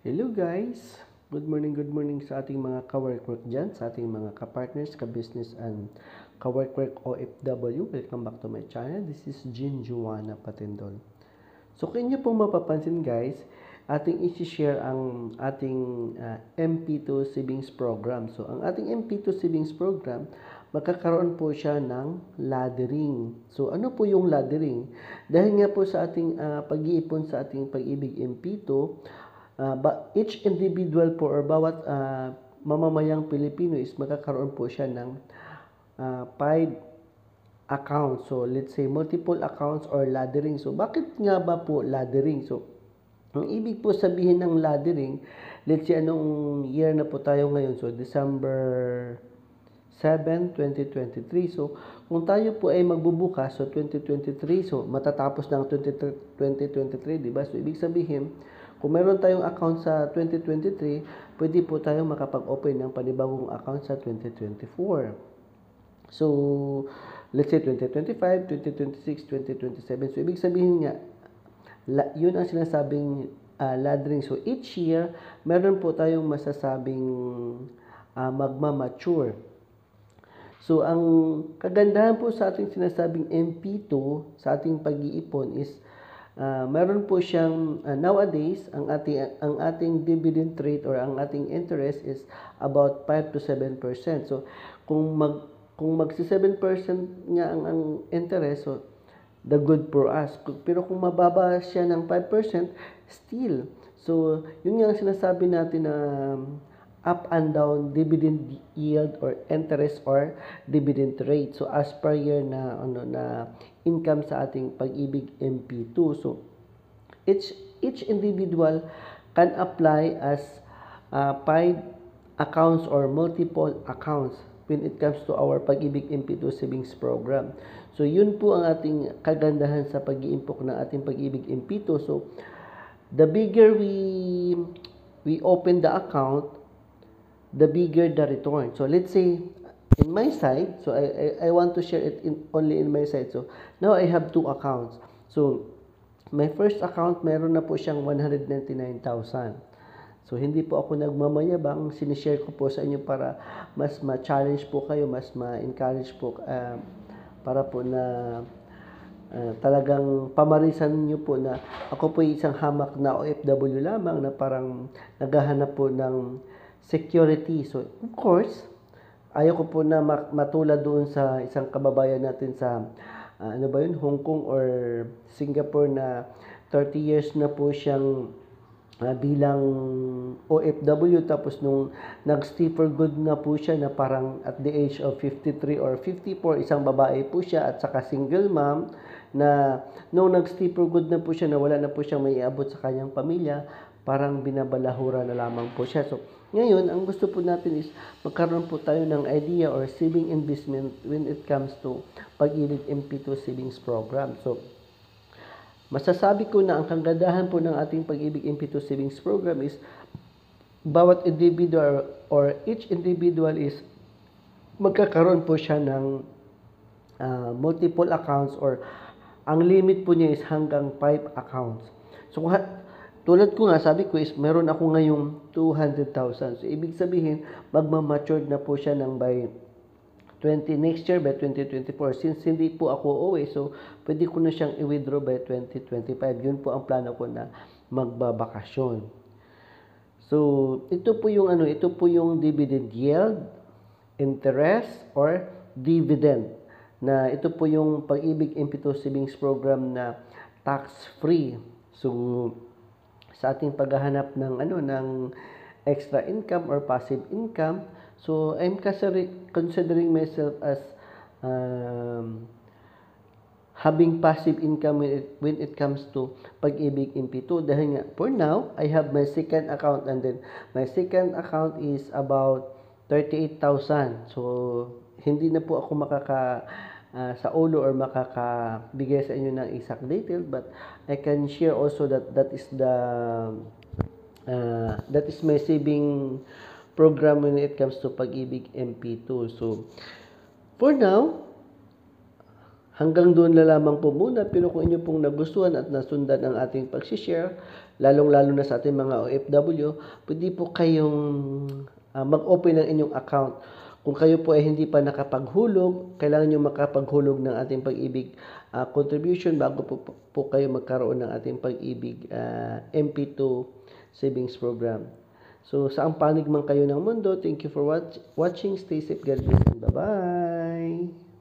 Hello guys! Good morning sa ating mga ka-work dyan, sa ating mga ka-partners, ka-business and ka-work OFW. Welcome back to my channel. This is Jean Juana Patindol. So kung inyo pong mapapansin guys, ating isi-share ang ating MP2 Savings Program. So ang ating MP2 Savings Program, magkakaroon po siya ng laddering. So ano po yung laddering? Dahil nga po sa ating pag-iipon sa ating Pag-ibig MP2, each individual po or bawat mamamayang Pilipino is magkakaroon po siya ng 5 accounts. So, let's say multiple accounts or laddering. So, bakit nga ba po laddering? So, ang ibig po sabihin ng laddering, let's say anong year na po tayo ngayon. So, December 7, 2023. So, kung tayo po ay magbubukas, so 2023, so matatapos ng 2023, di ba? So, ibig sabihin, kung meron tayong account sa 2023, pwede po tayong makapag-open ng panibagong account sa 2024. So, let's say 2025, 2026, 2027. So, ibig sabihin nga, yun ang sinasabing laddering. So, each year, meron po tayong masasabing magmamature. So, ang kagandahan po sa ating sinasabing MP2 sa ating pag-iipon is meron po siyang nowadays ang ating dividend rate or ang ating interest is about 5 to 7%. So kung magsi 7% niya ang interest, so the good for us. Pero kung mababa siya ng 5%, still. So yun nga ang sinasabi natin na up and down dividend yield or interest or dividend rate. So as per year na income sa ating Pag-ibig MP2. So each individual can apply as 5 accounts or multiple accounts when it comes to our Pag-ibig MP2 savings program. So yun po ang ating kagandahan sa pag-iimpok ng ating Pag-ibig MP2. So the bigger we open the account, the bigger the return. So let's say in my side, so I want to share it only in my side. So now I have 2 accounts. So my first account, meron na po siyang 199,000. So hindi po ako nagmamayabang, sinishare ko po sa inyo para mas ma-challenge po kayo, mas ma-encourage po para po na talagang pamarisan niyo po na ako po isang hamak na OFW lamang na parang naghahanap po ng security. So, of course, ayaw ko po na matulad doon sa isang kababayan natin sa Hong Kong or Singapore na 30 years na po siyang bilang OFW, tapos nung nag-stay for good na po siya na parang at the age of 53 or 54, isang babae po siya at saka single mom na nung nag-stay for good na po siya na wala na po siyang may iabot sa kanyang pamilya, parang binabalahura na lamang po siya. So, ngayon, ang gusto po natin is magkaroon po tayo ng idea or saving investment when it comes to Pag-ibig MP2 Savings Program. So, masasabi ko na ang kagandahan po ng ating Pag-ibig MP2 Savings Program is bawat individual or each individual is magkakaroon po siya ng multiple accounts or ang limit po niya is hanggang 5 accounts. So, tulad ko nga, sabi ko is meron ako ngayong 200,000. So, ibig sabihin, magmamature na po siya ng by next year by 2024. Since hindi po ako OA, so pwede ko na siyang i-withdraw by 2025. Yun po ang plano ko na magbabakasyon. So, ito po yung dividend yield, interest, or dividend. Na ito po yung Pag-ibig MP2 Savings Program na tax-free. So, sa ating paghahanap ng extra income or passive income, so I'm considering myself as having passive income when it comes to Pag-ibig MP2 dahil nga for now I have my second account and then my second account is about 38,000. So hindi na po ako sa ulo or makakabigay sa inyo ng exact detail, but I can share also that is my saving program when it comes to Pag-ibig MP2. So for now, Hanggang doon na lamang po muna, pero kung inyo pong nagustuhan at nasundan ang ating pag-share, lalong-lalo na sa ating mga OFW, pwede po kayong mag-open ng inyong account. Kung kayo po ay hindi pa nakapaghulog, kailangan nyo makapaghulog ng ating pag-ibig contribution bago po kayo magkaroon ng ating pag-ibig MP2 savings program. So, saang panig man kayo ng mundo, thank you for watching. Stay safe, God bless, and bye-bye!